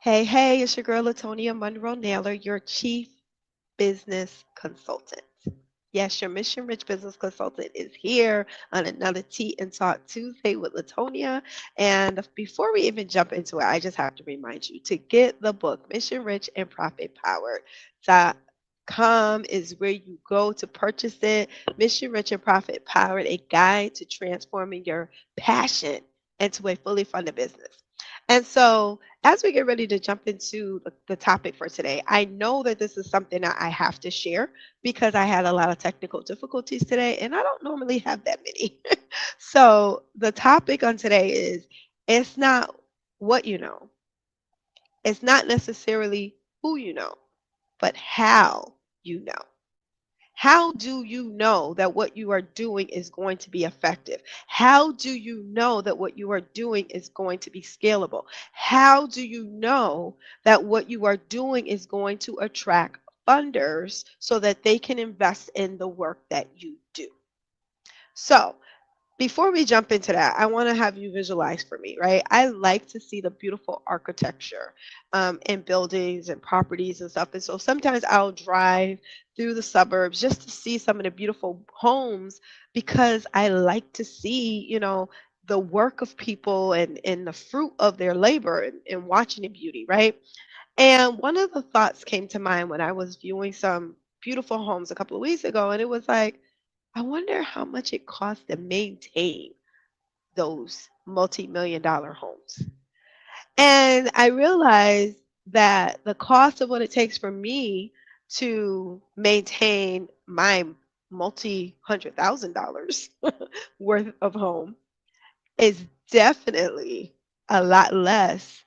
Hey, hey, it's your girl LaTonia Monroe Naylor, your Chief Business Consultant. Yes, your Mission Rich Business Consultant is here on another Tea and Talk Tuesday with LaTonia. And before we even jump into it, I just have to remind you to get the book, Mission Rich and Profit Powered.com is where you go to purchase it. Mission Rich and Profit Powered, a guide to transforming your passion into a fully funded business. And so, as we get ready to jump into the topic for today, I know that this is something that I have to share because I had a lot of technical difficulties today, and I don't normally have that many. So, the topic on today is it's not what you know, it's not necessarily who you know, but how you know. How do you know that what you are doing is going to be effective? How do you know that what you are doing is going to be scalable? How do you know that what you are doing is going to attract funders so that they can invest in the work that you do? So, before we jump into that, I want to have you visualize for me, right? I like to see the beautiful architecture in buildings and properties and stuff. And so sometimes I'll drive through the suburbs just to see some of the beautiful homes because I like to see, the work of people and the fruit of their labor and watching the beauty, right? And one of the thoughts came to mind when I was viewing some beautiful homes a couple of weeks ago, and it was like, I wonder how much it costs to maintain those multi-million dollar homes. And I realized that the cost of what it takes for me to maintain my multi-hundred thousand dollars worth of home is definitely a lot less.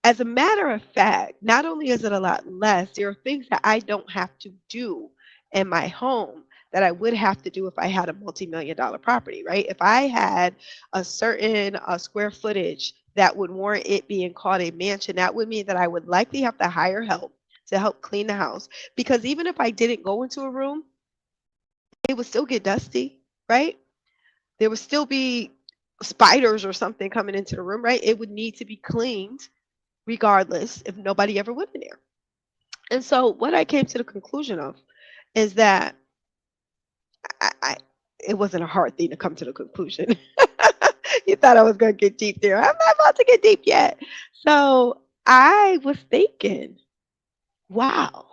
As a matter of fact, not only is it a lot less, there are things that I don't have to do in my home that I would have to do if I had a multi-million dollar property, right? If I had a certain square footage that would warrant it being called a mansion, that would mean that I would likely have to hire help to help clean the house. Because even if I didn't go into a room, it would still get dusty, right? There would still be spiders or something coming into the room, right? It would need to be cleaned regardless if nobody ever went in there. And so what I came to the conclusion of is that I it wasn't a hard thing to come to the conclusion. You thought I was going to get deep there. I'm not about to get deep yet. So I was thinking, wow.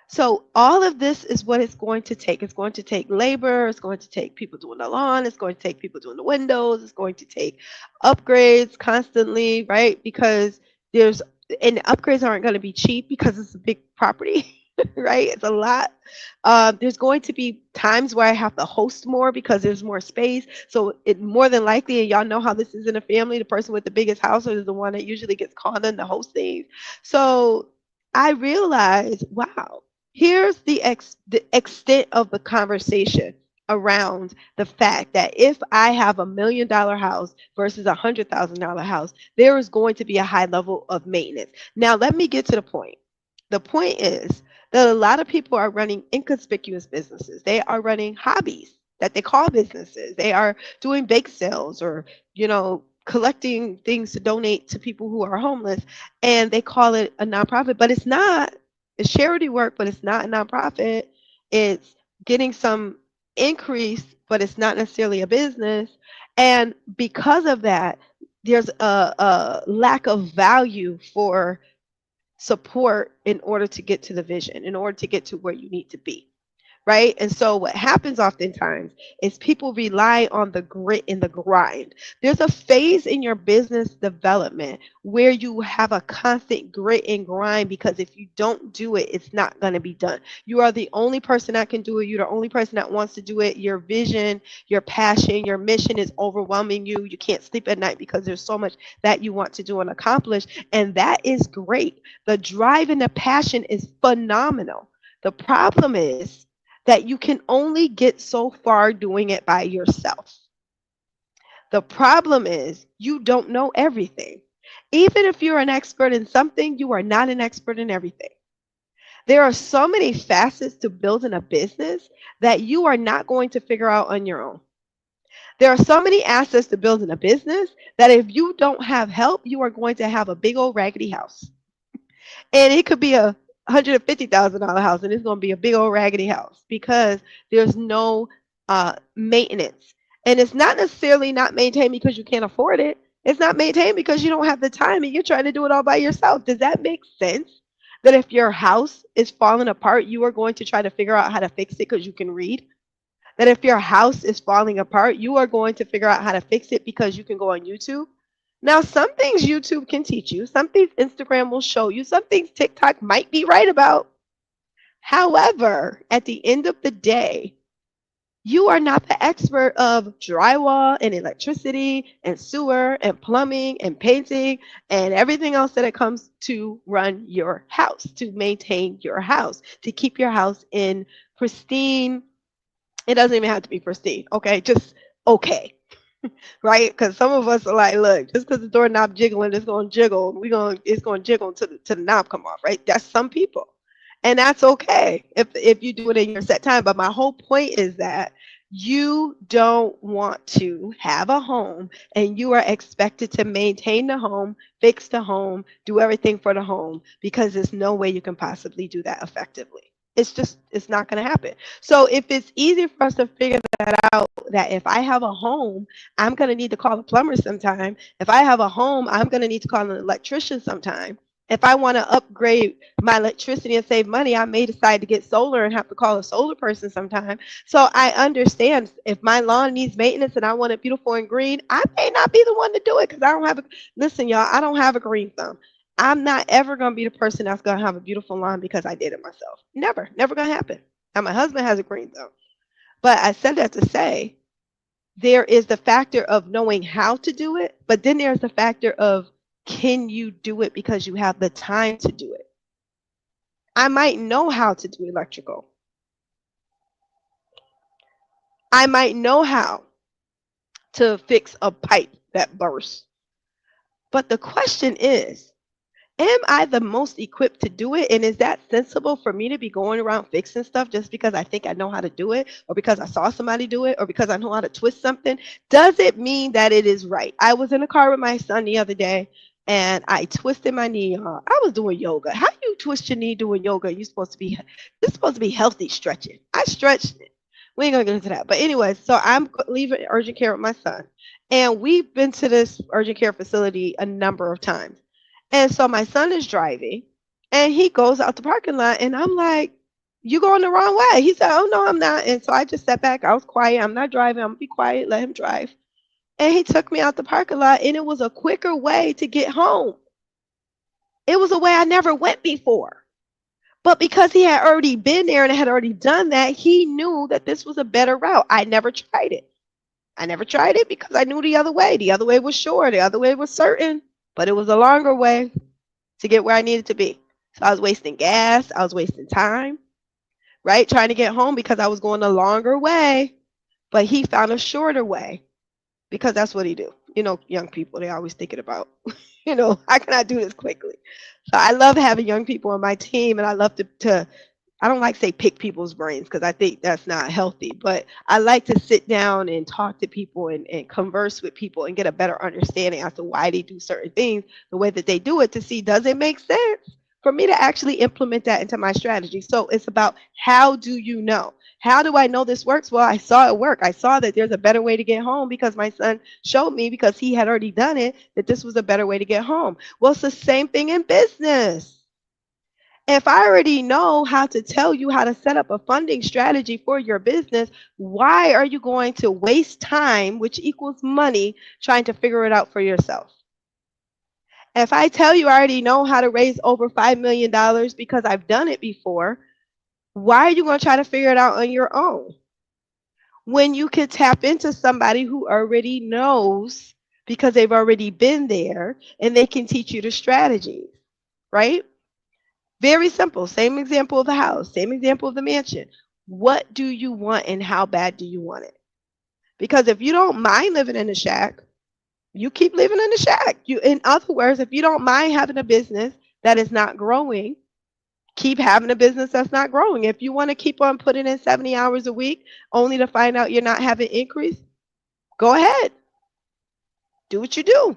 So all of this is what it's going to take. It's going to take labor. It's going to take people doing the lawn. It's going to take people doing the windows. It's going to take upgrades constantly, right? Because there's and upgrades aren't going to be cheap because it's a big property, right? It's a lot. There's going to be times where I have to host more because there's more space. So it more than likely, and y'all know how this is in a family, the person with the biggest house is the one that usually gets called in to host things. So I realized, wow, here's the extent of the conversation around the fact that if I have $1 million house versus $100,000 house, there is going to be a high level of maintenance. Now, let me get to the point. The point is that a lot of people are running inconspicuous businesses. They are running hobbies that they call businesses. They are doing bake sales or, collecting things to donate to people who are homeless, and they call it a nonprofit, but it's not. It's charity work, but it's not a nonprofit. It's getting some increase, but it's not necessarily a business. And because of that, there's a lack of value for support in order to get to the vision, in order to get to where you need to be. Right. And so what happens oftentimes is people rely on the grit and the grind. There's a phase in your business development where you have a constant grit and grind because if you don't do it, it's not going to be done. You are the only person that can do it. You're the only person that wants to do it. Your vision, your passion, your mission is overwhelming you. You can't sleep at night because there's so much that you want to do and accomplish. And that is great. The drive and the passion is phenomenal. The problem is that you can only get so far doing it by yourself. The problem is you don't know everything. Even if you're an expert in something, you are not an expert in everything. There are so many facets to building a business that you are not going to figure out on your own. There are so many assets to building a business that if you don't have help, you are going to have a big old raggedy house. And it could be a $150,000 house, and it's going to be a big old raggedy house because there's no maintenance. And it's not necessarily not maintained because you can't afford it. It's not maintained because you don't have the time and you're trying to do it all by yourself. Does that make sense? That if your house is falling apart, you are going to try to figure out how to fix it because you can read? That if your house is falling apart, you are going to figure out how to fix it because you can go on YouTube? Now, some things YouTube can teach you, some things Instagram will show you, some things TikTok might be right about. However, at the end of the day, you are not the expert of drywall and electricity and sewer and plumbing and painting and everything else that it comes to run your house, to maintain your house, to keep your house in pristine. It doesn't even have to be pristine, okay? Just okay, right? Because some of us are like, look, just because the doorknob jiggling, it's gonna jiggle. It's gonna jiggle until the knob come off, right? That's some people, and that's okay if you do it in your set time. But my whole point is that you don't want to have a home and you are expected to maintain the home, fix the home, do everything for the home because there's no way you can possibly do that effectively. It's not going to happen. So if it's easy for us to figure that out, that if I have a home, I'm going to need to call a plumber sometime. If I have a home, I'm going to need to call an electrician sometime. If I want to upgrade my electricity and save money, I may decide to get solar and have to call a solar person sometime. So I understand if my lawn needs maintenance and I want it beautiful and green, I may not be the one to do it because I don't have a, listen, y'all, I don't have a green thumb. I'm not ever going to be the person that's going to have a beautiful lawn because I did it myself. Never, never going to happen. Now, my husband has a green thumb. But I said that to say there is the factor of knowing how to do it, but then there's the factor of can you do it because you have the time to do it? I might know how to do electrical. I might know how to fix a pipe that bursts. But the question is, am I the most equipped to do it? And is that sensible for me to be going around fixing stuff just because I think I know how to do it, or because I saw somebody do it, or because I know how to twist something? Does it mean that it is right? I was in a car with my son the other day and I twisted my knee. I was doing yoga. How you twist your knee doing yoga? You're supposed to be healthy stretching. I stretched it. We ain't gonna get into that. But anyway, so I'm leaving urgent care with my son. And we've been to this urgent care facility a number of times. And so my son is driving and he goes out the parking lot and I'm like, you going the wrong way. He said, oh no, I'm not. And so I just sat back. I was quiet. I'm not driving. I'm gonna be quiet, let him drive. And he took me out the parking lot and it was a quicker way to get home. It was a way I never went before. But because he had already been there and had already done that, he knew that this was a better route. I never tried it. I never tried it because I knew the other way. The other way was sure. The other way was certain. But it was a longer way to get where I needed to be. So I was wasting gas. I was wasting time, right? Trying to get home because I was going a longer way. But he found a shorter way because that's what he do. You know, young people, they always thinking about, how can I do this quickly? So I love having young people on my team, and I love to I don't like to say pick people's brains because I think that's not healthy, but I like to sit down and talk to people and converse with people and get a better understanding as to why they do certain things the way that they do it to see, does it make sense for me to actually implement that into my strategy? So it's about, how do you know? How do I know this works? Well, I saw it work. I saw that there's a better way to get home because my son showed me, because he had already done it, that this was a better way to get home. Well, it's the same thing in business. If I already know how to tell you how to set up a funding strategy for your business, why are you going to waste time, which equals money, trying to figure it out for yourself? If I tell you I already know how to raise over $5 million because I've done it before, why are you going to try to figure it out on your own when you could tap into somebody who already knows because they've already been there and they can teach you the strategies, right? Very simple. Same example of the house, same example of the mansion. What do you want and how bad do you want it? Because if you don't mind living in a shack, you keep living in the shack. In other words, if you don't mind having a business that is not growing, keep having a business that's not growing. If you want to keep on putting in 70 hours a week only to find out you're not having increase, go ahead. Do what you do.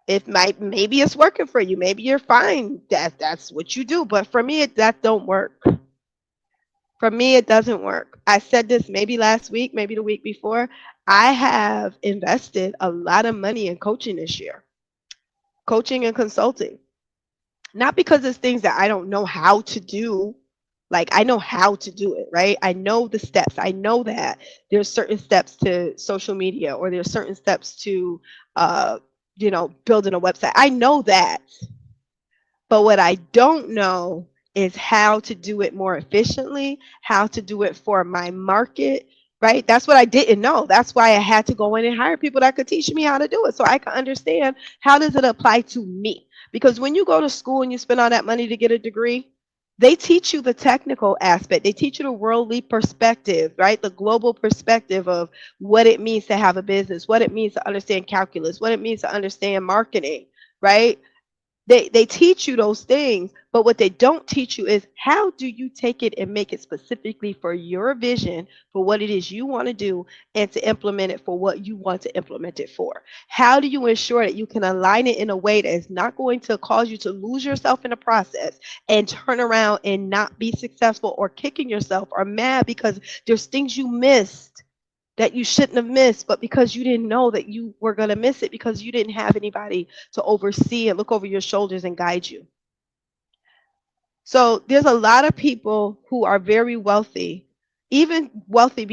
Maybe it's working for you. Maybe you're fine. That's what you do. But for me, that don't work. For me, it doesn't work. I said this maybe last week, maybe the week before. I have invested a lot of money in coaching this year, coaching and consulting. Not because it's things that I don't know how to do. Like I know how to do it, right? I know the steps. I know that there's certain steps to social media or there's certain steps to uh, building a website. I know that. But what I don't know is how to do it more efficiently, how to do it for my market, right? That's what I didn't know. That's why I had to go in and hire people that could teach me how to do it so I can understand how does it apply to me. Because when you go to school and you spend all that money to get a degree, they teach you the technical aspect. They teach you the worldly perspective, right? The global perspective of what it means to have a business, what it means to understand calculus, what it means to understand marketing, right? They teach you those things, but what they don't teach you is how do you take it and make it specifically for your vision for what it is you want to do and to implement it for what you want to implement it for. How do you ensure that you can align it in a way that is not going to cause you to lose yourself in the process and turn around and not be successful or kicking yourself or mad because there's things you missed that you shouldn't have missed, but because you didn't know that you were going to miss it because you didn't have anybody to oversee and look over your shoulders and guide you. So there's a lot of people who are very wealthy, even wealthy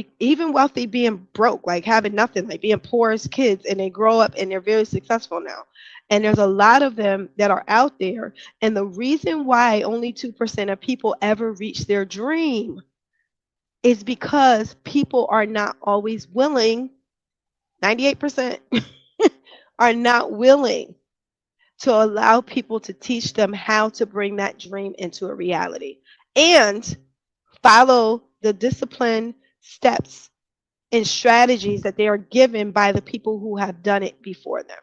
being broke, like having nothing, like being poor as kids, and they grow up and they're very successful now. And there's a lot of them that are out there. And the reason why only 2% of people ever reach their dream is because people are not always willing, 98% are not willing to allow people to teach them how to bring that dream into a reality and follow the discipline steps and strategies that they are given by the people who have done it before them.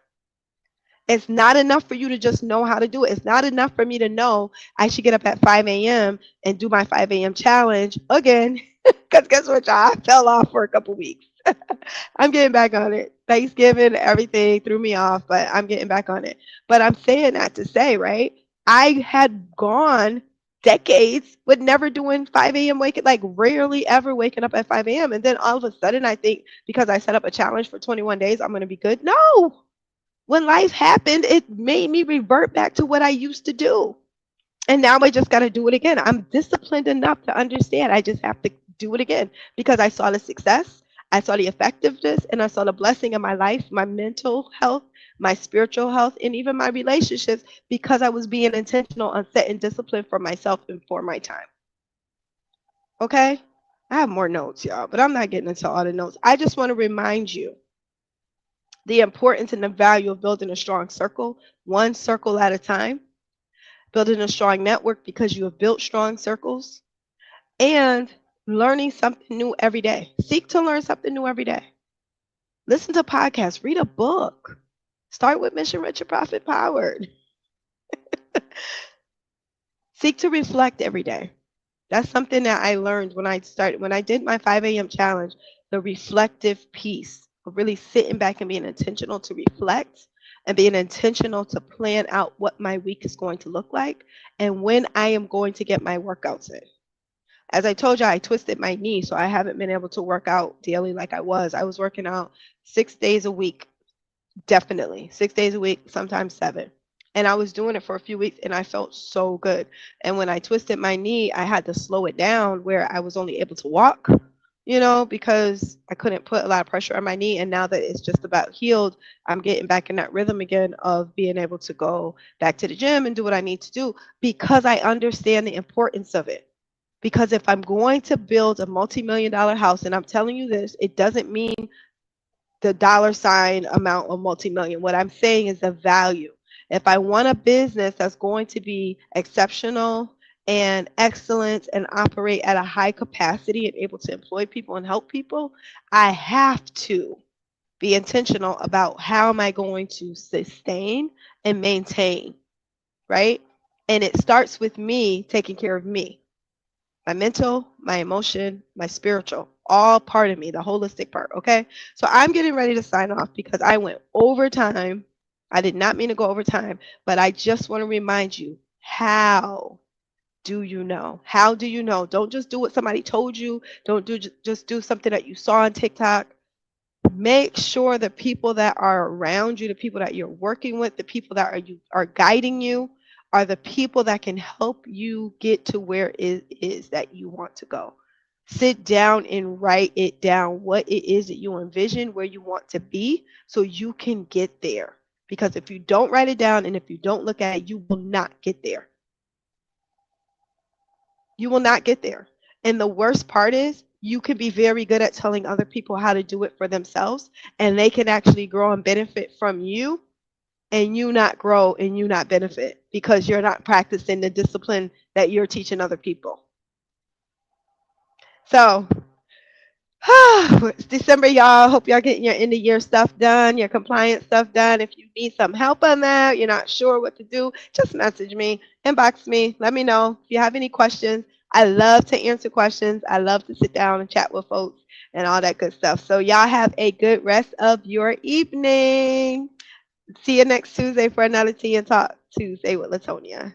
It's not enough for you to just know how to do it. It's not enough for me to know I should get up at 5 a.m. and do my 5 a.m. challenge again. Because guess what, y'all? I fell off for a couple weeks. I'm getting back on it. Thanksgiving, everything threw me off, but I'm getting back on it. But I'm saying that to say, right? I had gone decades with never doing 5 a.m. waking, like rarely ever waking up at 5 a.m. And then all of a sudden, I think because I set up a challenge for 21 days, I'm going to be good. No, when life happened, it made me revert back to what I used to do. And now I just got to do it again. I'm disciplined enough to understand. I just have to do it again because I saw the success, I saw the effectiveness, and I saw the blessing in my life, my mental health, my spiritual health, and even my relationships because I was being intentional on setting discipline for myself and for my time. Okay? I have more notes, y'all, but I'm not getting into all the notes. I just want to remind you the importance and the value of building a strong circle, one circle at a time, building a strong network because you have built strong circles, and learning something new every day. Seek to learn something new every day. Listen to podcasts, read a book. Start with Mission Rich and Profit Powered. Seek to reflect every day. That's something that I learned when I did my 5 a.m. challenge, the reflective piece of really sitting back and being intentional to reflect and being intentional to plan out what my week is going to look like and when I am going to get my workouts in. As I told you, I twisted my knee, so I haven't been able to work out daily like I was. I was working out 6 days a week, definitely 6 days a week, sometimes 7. And I was doing it for a few weeks and I felt so good. And when I twisted my knee, I had to slow it down where I was only able to walk, because I couldn't put a lot of pressure on my knee. And now that it's just about healed, I'm getting back in that rhythm again of being able to go back to the gym and do what I need to do because I understand the importance of it. Because if I'm going to build a multi-million-dollar house, and I'm telling you this, it doesn't mean the dollar sign amount of multi-million. What I'm saying is the value. If I want a business that's going to be exceptional and excellent and operate at a high capacity and able to employ people and help people, I have to be intentional about how am I going to sustain and maintain, right? And it starts with me taking care of me. My mental, my emotion, my spiritual, all part of me, the holistic part. Okay. So I'm getting ready to sign off because I went overtime I did not mean to go over time, but I just want to remind you, how do you know? How do you know? Don't just do what somebody told you. Don't just do something that you saw on TikTok. Make sure the people that are around you, the people that you're working with, the people that are guiding you, are the people that can help you get to where it is that you want to go. Sit down and write it down, what it is that you envision, where you want to be, so you can get there. Because if you don't write it down and if you don't look at it, you will not get there. You will not get there. And the worst part is, you can be very good at telling other people how to do it for themselves, and they can actually grow and benefit from you, and you not grow and you not benefit because you're not practicing the discipline that you're teaching other people. So, it's December, y'all. Hope y'all getting your end of year stuff done, your compliance stuff done. If you need some help on that, you're not sure what to do, just message me, inbox me, let me know. If you have any questions, I love to answer questions. I love to sit down and chat with folks and all that good stuff. So, y'all have a good rest of your evening. See you next Tuesday for another Tea and Talk Tuesday with LaTonia.